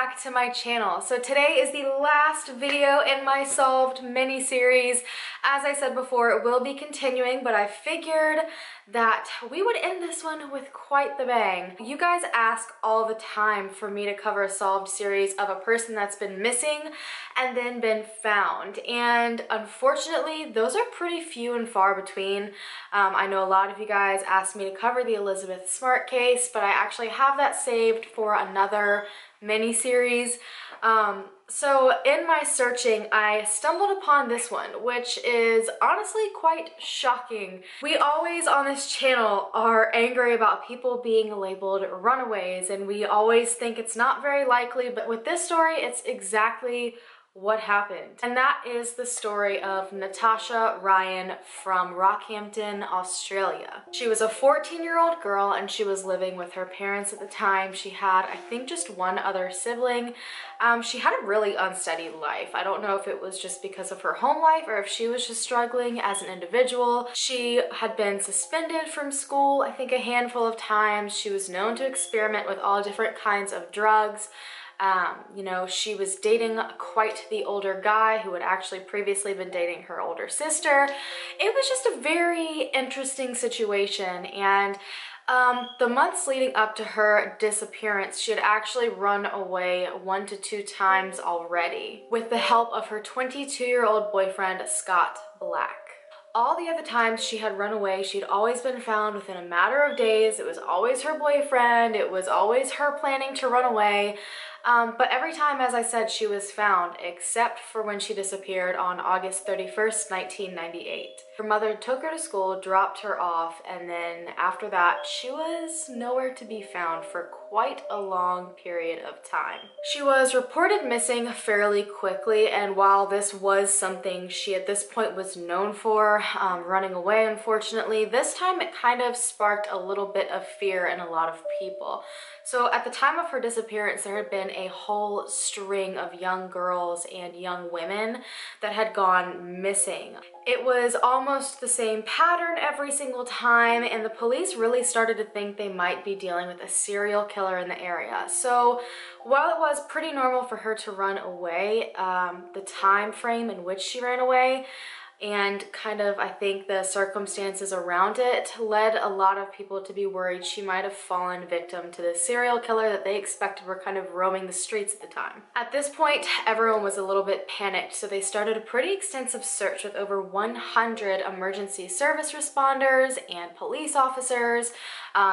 back to my channel. So today is the last video in my solved mini-series. As I said before, it will be continuing, but I figured that we would end this one with quite the bang. You guys ask all the time for me to cover a solved series of a person that's been missing and then been found. And unfortunately, those are pretty few and far between. I know a lot of you guys asked me to cover the Elizabeth Smart case, but I actually have that saved for another mini-series. So in my searching, I stumbled upon this one, which is honestly quite shocking. We always on this channel are angry about people being labeled runaways, and we always think it's not very likely, but with this story, it's exactly what happened. And that is the story of Natasha Ryan from Rockhampton, Australia. She was a 14-year-old girl and she was living with her parents at the time. She had, I think, just one other sibling. She had a really unsteady life. I don't know if it was just because of her home life or if she was just struggling as an individual. She had been suspended from school, I think, a handful of times. She was known to experiment with all different kinds of drugs. You know, she was dating quite the older guy who had actually previously been dating her older sister. It was just a very interesting situation, and the months leading up to her disappearance, she had actually run away 1 to 2 times already with the help of her 22-year-old boyfriend, Scott Black. All the other times she had run away, she'd always been found within a matter of days. It was always her boyfriend. It was always her planning to run away. But every time, as I said, she was found, except for when she disappeared on August 31st, 1998. Her mother took her to school, dropped her off, and then after that, she was nowhere to be found for quite a long period of time. She was reported missing fairly quickly, and while this was something she at this point was known for, running away, unfortunately, this time it kind of sparked a little bit of fear in a lot of people. So at the time of her disappearance, there had been a whole string of young girls and young women that had gone missing. It was almost the same pattern every single time, and the police really started to think they might be dealing with a serial killer in the area. So while it was pretty normal for her to run away, the time frame in which she ran away and kind of, I think, the circumstances around it led a lot of people to be worried she might have fallen victim to the serial killer that they expected were kind of roaming the streets at the time. At this point, everyone was a little bit panicked, so they started a pretty extensive search with over 100 emergency service responders and police officers.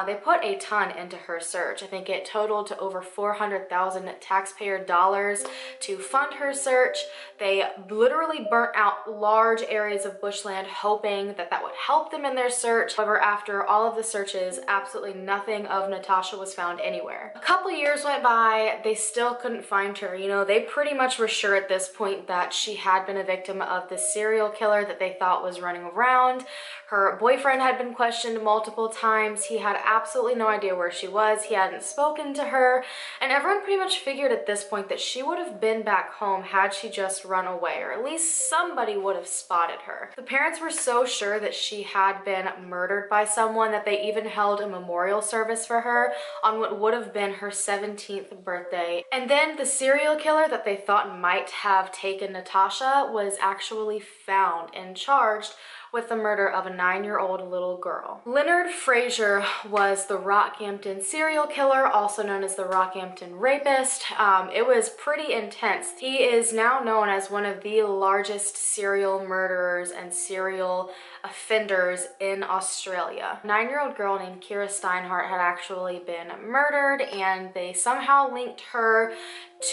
They put a ton into her search. I think it totaled to over $400,000 taxpayer dollars to fund her search. They literally burnt out large areas of bushland hoping that that would help them in their search. However, after all of the searches, absolutely nothing of Natasha was found anywhere. A couple years went by, they still couldn't find her. You know, they pretty much were sure at this point that she had been a victim of the serial killer that they thought was running around. Her boyfriend had been questioned multiple times. He had absolutely no idea where she was. He hadn't spoken to her, and everyone pretty much figured at this point that she would have been back home had she just run away, or at least somebody would have spotted her. The parents were so sure that she had been murdered by someone that they even held a memorial service for her on what would have been her 17th birthday. And then the serial killer that they thought might have taken Natasha was actually found and charged with the murder of a 9-year-old little girl. Leonard Frazier was the Rockhampton serial killer, also known as the Rockhampton rapist. It was pretty intense. He is now known as one of the largest serial murderers and serial offenders in Australia. A 9-year-old girl named Kira Steinhardt had actually been murdered, and they somehow linked her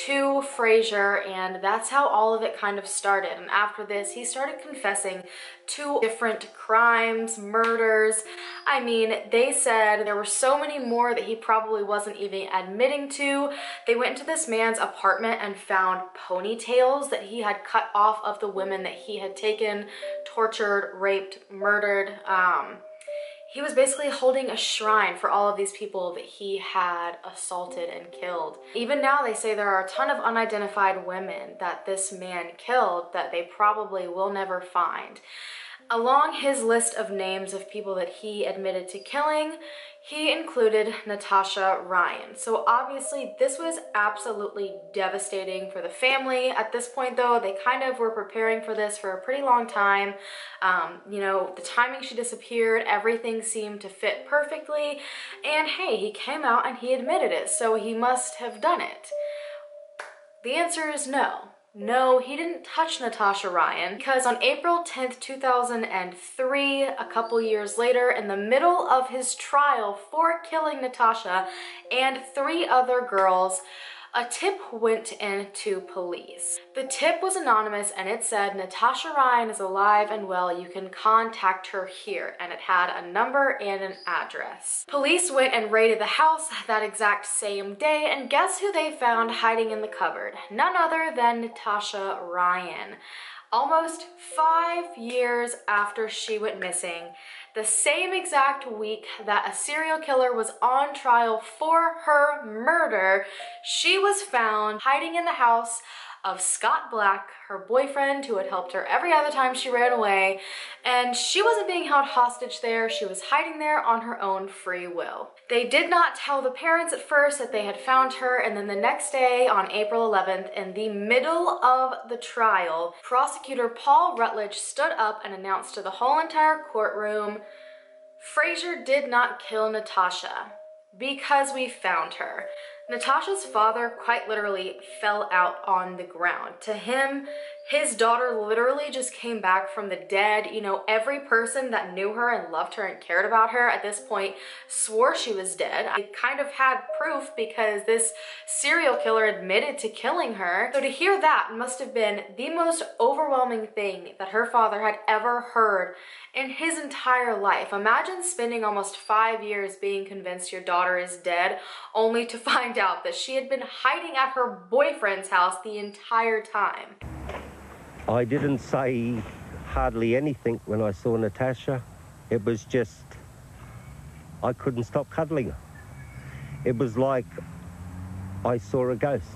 to Frazier, and that's how all of it kind of started. And after this, he started confessing to different crimes, murders. I mean, they said there were so many more that he probably wasn't even admitting to. They went into this man's apartment and found ponytails that he had cut off of the women that he had taken, tortured, raped, murdered. He was basically holding a shrine for all of these people that he had assaulted and killed. Even now, they say there are a ton of unidentified women that this man killed that they probably will never find. Along his list of names of people that he admitted to killing, he included Natasha Ryan. So obviously this was absolutely devastating for the family. At this point though, they kind of were preparing for this for a pretty long time. You know, the timing she disappeared, everything seemed to fit perfectly. And hey, he came out and he admitted it, so he must have done it. The answer is no. No, he didn't touch Natasha Ryan, because on April 10th, 2003, a couple years later, in the middle of his trial for killing Natasha and 3 other girls, a tip went into police. The tip was anonymous and it said, Natasha Ryan is alive and well, you can contact her here, and it had a number and an address. Police went and raided the house that exact same day, and guess who they found hiding in the cupboard? None other than Natasha Ryan. Almost 5 years after she went missing, the same exact week that a serial killer was on trial for her murder, she was found hiding in the house of Scott Black, her boyfriend who had helped her every other time she ran away, and she wasn't being held hostage there, she was hiding there on her own free will. They did not tell the parents at first that they had found her, and then the next day on April 11th, in the middle of the trial, prosecutor Paul Rutledge stood up and announced to the whole entire courtroom, Frazier did not kill Natasha because we found her. Natasha's father quite literally fell out on the ground. To him, his daughter literally just came back from the dead. You know, every person that knew her and loved her and cared about her at this point swore she was dead. I kind of had proof because this serial killer admitted to killing her. So to hear that must have been the most overwhelming thing that her father had ever heard in his entire life. Imagine spending almost 5 years being convinced your daughter is dead, only to find out that she had been hiding at her boyfriend's house the entire time. I didn't say hardly anything when I saw Natasha. It was just, I couldn't stop cuddling her. It was like I saw a ghost.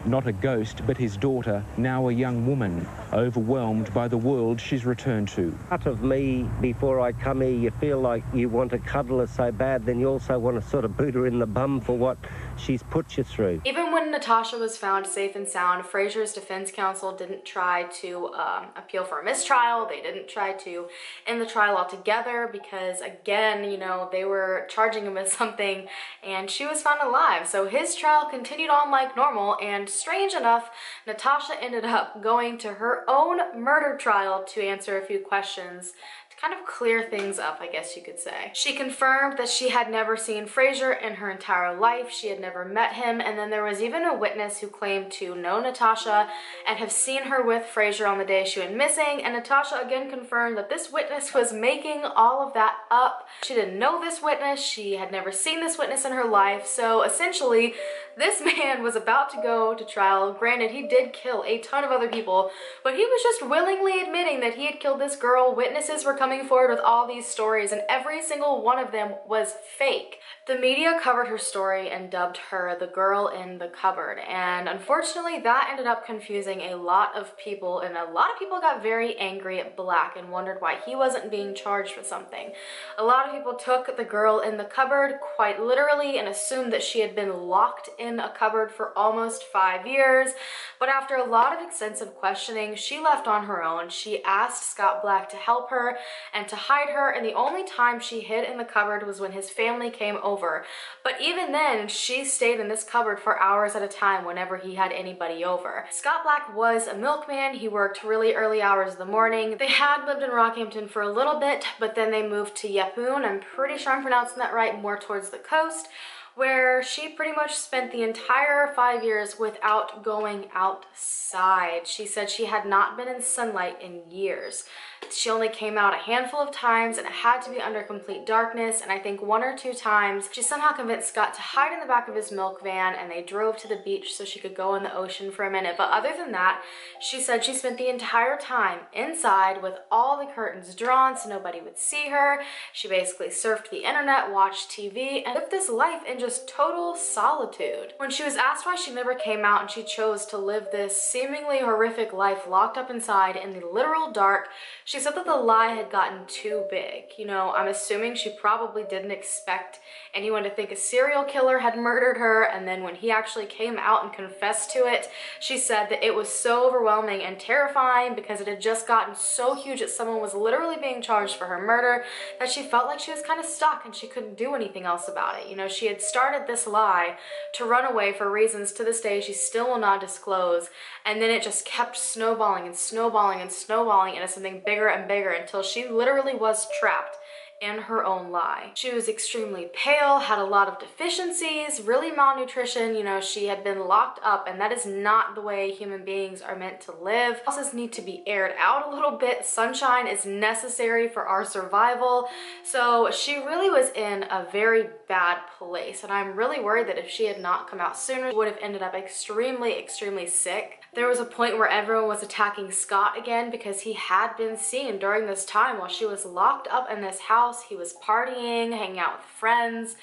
Not a ghost, but his daughter, now a young woman, overwhelmed by the world she's returned to. Part of me, before I come here, you feel like you want to cuddle her so bad, then you also want to sort of boot her in the bum for what she's put you through. Even when Natasha was found safe and sound, Frazier's defense counsel didn't try to appeal for a mistrial. They didn't try to end the trial altogether because, again, you know, they were charging him with something and she was found alive. So his trial continued on like normal, and strange enough, Natasha ended up going to her own murder trial to answer a few questions to kind of clear things up, I guess you could say. She confirmed that she had never seen Frazier in her entire life. She had never met him, and then there was even a witness who claimed to know Natasha and have seen her with Frazier on the day she went missing, and Natasha again confirmed that this witness was making all of that up. She didn't know this witness, she had never seen this witness in her life, so essentially this man was about to go to trial. Granted, he did kill a ton of other people, but he was just willingly admitting that he had killed this girl. Witnesses were coming forward with all these stories, and every single one of them was fake. The media covered her story and dubbed her the girl in the cupboard, and unfortunately that ended up confusing a lot of people, and a lot of people got very angry at Black and wondered why he wasn't being charged with something. A lot of people took the girl in the cupboard quite literally and assumed that she had been locked in a cupboard for almost 5 years, but after a lot of extensive questioning, she left on her own. She asked Scott Black to help her and to hide her, and the only time she hid in the cupboard was when his family came over. But even then, she stayed in this cupboard for hours at a time whenever he had anybody over. Scott Black was a milkman. He worked really early hours of the morning. They had lived in Rockhampton for a little bit, but then they moved to Yeppoon. I'm pretty sure I'm pronouncing that right, more towards the coast, where she pretty much spent the entire 5 years without going outside. She said she had not been in sunlight in years. She only came out a handful of times, and it had to be under complete darkness, and I think 1 or 2 times she somehow convinced Scott to hide in the back of his milk van, and they drove to the beach so she could go in the ocean for a minute. But other than that, she said she spent the entire time inside with all the curtains drawn so nobody would see her. She basically surfed the internet, watched TV, and lived this life in just just total solitude. When she was asked why she never came out and she chose to live this seemingly horrific life locked up inside in the literal dark, she said that the lie had gotten too big. You know, I'm assuming she probably didn't expect anyone to think a serial killer had murdered her, and then when he actually came out and confessed to it, she said that it was so overwhelming and terrifying because it had just gotten so huge that someone was literally being charged for her murder that she felt like she was kind of stuck and she couldn't do anything else about it. You know, she had started this lie to run away for reasons to this day she still will not disclose, and then it just kept snowballing and snowballing and snowballing into something bigger and bigger until she literally was trapped in her own lie. She was extremely pale, had a lot of deficiencies, really malnutrition. You know, she had been locked up, and that is not the way human beings are meant to live. Houses need to be aired out a little bit. Sunshine is necessary for our survival. So she really was in a very bad place, and I'm really worried that if she had not come out sooner, she would have ended up extremely, extremely sick. There was a point where everyone was attacking Scott again because he had been seen during this time while she was locked up in this house. He was partying, hanging out with friends.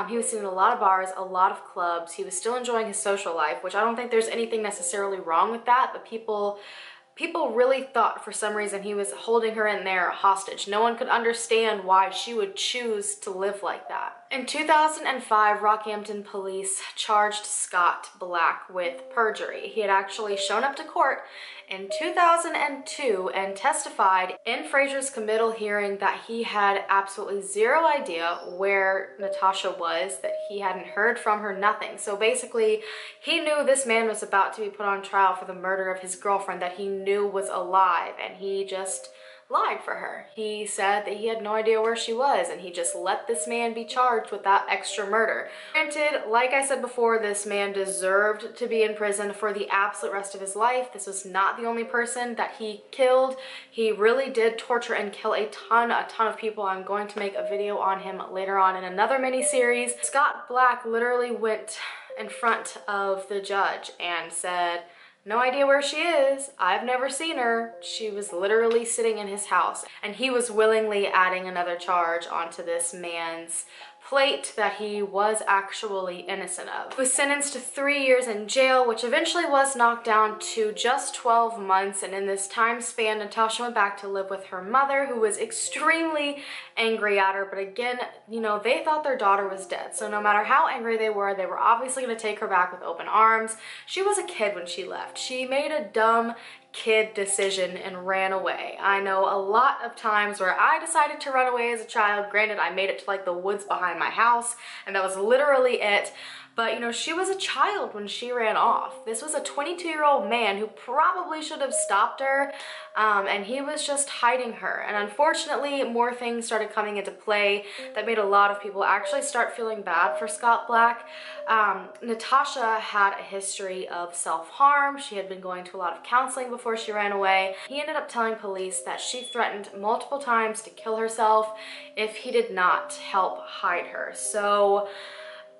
He was seen in a lot of bars, a lot of clubs. He was still enjoying his social life, which I don't think there's anything necessarily wrong with that, but people really thought for some reason he was holding her in there hostage. No one could understand why she would choose to live like that. In 2005, Rockhampton police charged Scott Black with perjury. He had actually shown up to court in 2002 and testified in Fraser's committal hearing that he had absolutely zero idea where Natasha was, that he hadn't heard from her, nothing. So basically, he knew this man was about to be put on trial for the murder of his girlfriend that he knew was alive, and he just lied for her. He said that he had no idea where she was, and he just let this man be charged with that extra murder. Granted, like I said before, this man deserved to be in prison for the absolute rest of his life. This was not the only person that he killed. He really did torture and kill a ton of people. I'm going to make a video on him later on in another mini-series. Scott Black literally went in front of the judge and said, "No idea where she is. I've never seen her. She was literally sitting in his house." And he was willingly adding another charge onto this man's plate that he was actually innocent of. He was sentenced to 3 years in jail, which eventually was knocked down to just 12 months. And in this time span, Natasha went back to live with her mother, who was extremely angry at her. But again, you know, they thought their daughter was dead. So no matter how angry they were obviously going to take her back with open arms. She was a kid when she left. She made a dumb kid decision and ran away. I know a lot of times where I decided to run away as a child. Granted, I made it to like the woods behind my house, and that was literally it. But, you know, she was a child when she ran off. This was a 22-year-old man who probably should have stopped her, and he was just hiding her. And unfortunately, more things started coming into play that made a lot of people actually start feeling bad for Scott Black. Natasha had a history of self-harm. She had been going to a lot of counseling before she ran away. He ended up telling police that she threatened multiple times to kill herself if he did not help hide her. So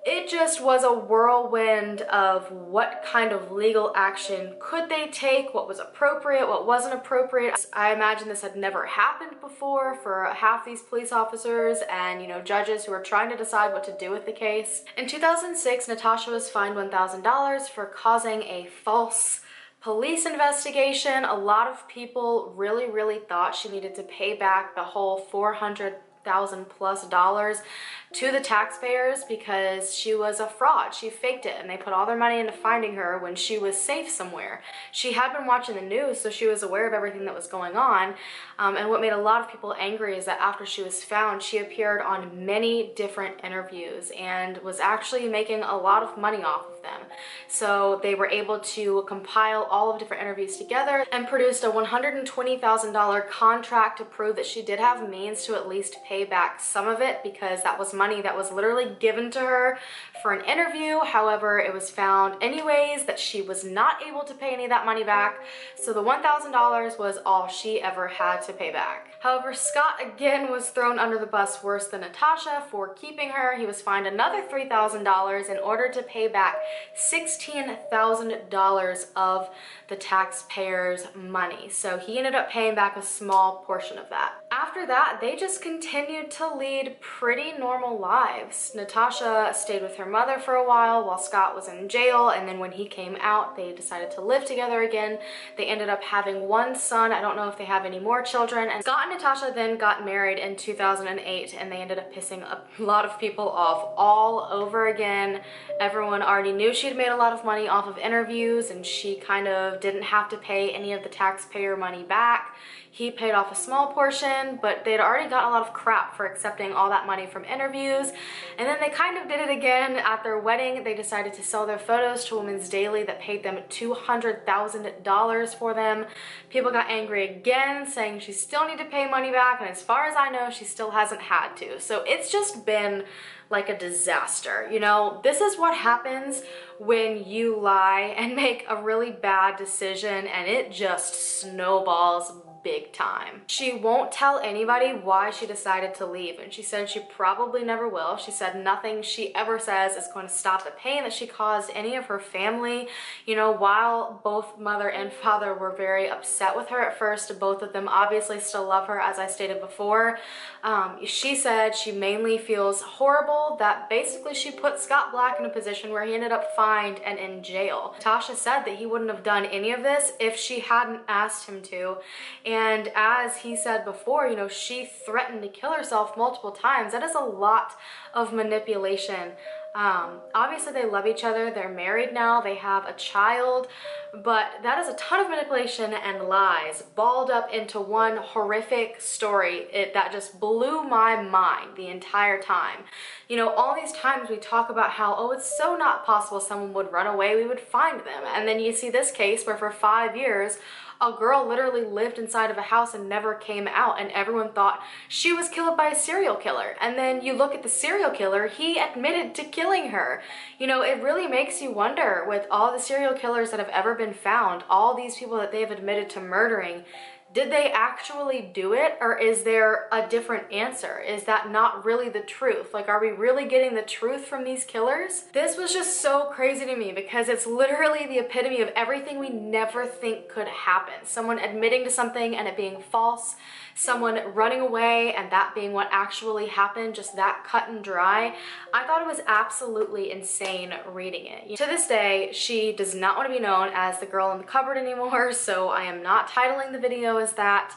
it just was a whirlwind of what kind of legal action could they take, what was appropriate, what wasn't appropriate. I imagine this had never happened before for half these police officers and, you know, judges who were trying to decide what to do with the case. In 2006, Natasha was fined $1,000 for causing a false police investigation. A lot of people really thought she needed to pay back the whole $400,000+ to the taxpayers because she was a fraud. She faked it, and they put all their money into finding her when she was safe somewhere. She had been watching the news, so she was aware of everything that was going on. And what made a lot of people angry is that after she was found, she appeared on many different interviews and was actually making a lot of money off of them. So they were able to compile all of different interviews together and produced a $120,000 contract to prove that she did have means to at least pay back some of it, because that was money that was literally given to her for an interview. However, it was found anyways that she was not able to pay any of that money back. So the $1,000 was all she ever had to pay back. However, Scott again was thrown under the bus worse than Natasha for keeping her. He was fined another $3,000 in order to pay back $16,000 of the taxpayers' money. So he ended up paying back a small portion of that. After after that, they just continued to lead pretty normal lives. Natasha stayed with her mother for a while Scott was in jail, and then when he came out, they decided to live together again. They ended up having one son. I don't know if they have any more children. And Scott and Natasha then got married in 2008, and they ended up pissing a lot of people off all over again. Everyone already knew she'd made a lot of money off of interviews, and she kind of didn't have to pay any of the taxpayer money back. He paid off a small portion, but they'd already got a lot of crap for accepting all that money from interviews. And then they kind of did it again at their wedding. They decided to sell their photos to Women's Daily that paid them $200,000 for them. People got angry again, saying she still need to pay money back, and as far as I know, she still hasn't had to. So it's just been like a disaster. You know, this is what happens when you lie and make a really bad decision, and it just snowballs big time. She won't tell anybody why she decided to leave, and she said she probably never will. She said nothing she ever says is going to stop the pain that she caused any of her family. You know, while both mother and father were very upset with her at first, both of them obviously still love her, as I stated before. She said she mainly feels horrible that basically she put Scott Black in a position where he ended up fined and in jail. Natasha said that he wouldn't have done any of this if she hadn't asked him to. And as he said before, you know, she threatened to kill herself multiple times. That is a lot of manipulation. Obviously they love each other, they're married now, they have a child, but that is a ton of manipulation and lies balled up into one horrific story that just blew my mind the entire time. You know, all these times we talk about how, oh, it's so not possible someone would run away, we would find them. And then you see this case where for 5 years, a girl literally lived inside of a house and never came out, and everyone thought she was killed by a serial killer. And then you look at the serial killer, he admitted to killing her. You know, it really makes you wonder, with all the serial killers that have ever been found, all these people that they've admitted to murdering, did they actually do it, or is there a different answer? Is that not really the truth? Like, are we really getting the truth from these killers? This was just so crazy to me because it's literally the epitome of everything we never think could happen. Someone admitting to something and it being false, someone running away and that being what actually happened, just that cut and dry. I thought it was absolutely insane reading it. To this day, she does not want to be known as the girl in the cupboard anymore, so I am not titling the video as that.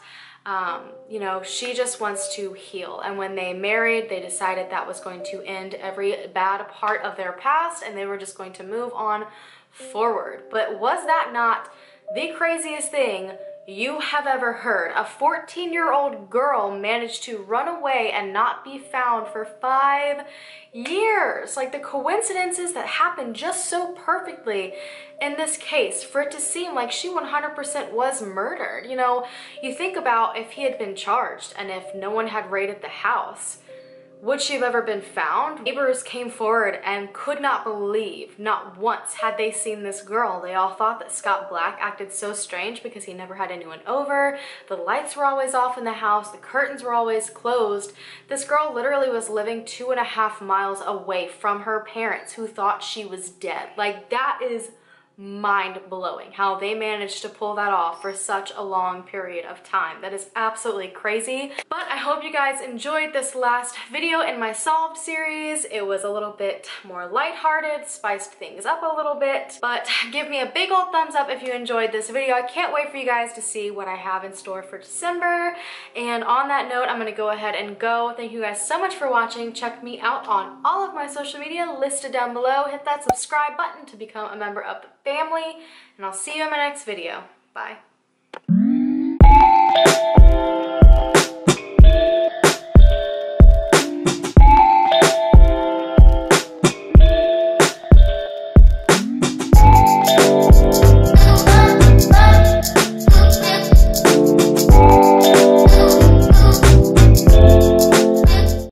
You know, she just wants to heal, and when they married, they decided that was going to end every bad part of their past and they were just going to move on forward. But was that not the craziest thing you have ever heard? A 14-year-old girl managed to run away and not be found for 5 years. Like, the coincidences that happened just so perfectly in this case for it to seem like she 100% was murdered. You know, you think about if he had been charged and if no one had raided the house, would she have ever been found? Neighbors came forward and could not believe, not once had they seen this girl. They all thought that Scott Black acted so strange because he never had anyone over. The lights were always off in the house. The curtains were always closed. This girl literally was living 2.5 miles away from her parents, who thought she was dead. Like, that is mind-blowing how they managed to pull that off for such a long period of time. That is absolutely crazy. But I hope you guys enjoyed this last video in my Solved series. It was a little bit more lighthearted, spiced things up a little bit, but give me a big old thumbs up if you enjoyed this video. I can't wait for you guys to see what I have in store for December. And on that note, I'm gonna go ahead and go. Thank you guys so much for watching. Check me out on all of my social media listed down below. Hit that subscribe button to become a member of the family, and I'll see you in my next video. Bye.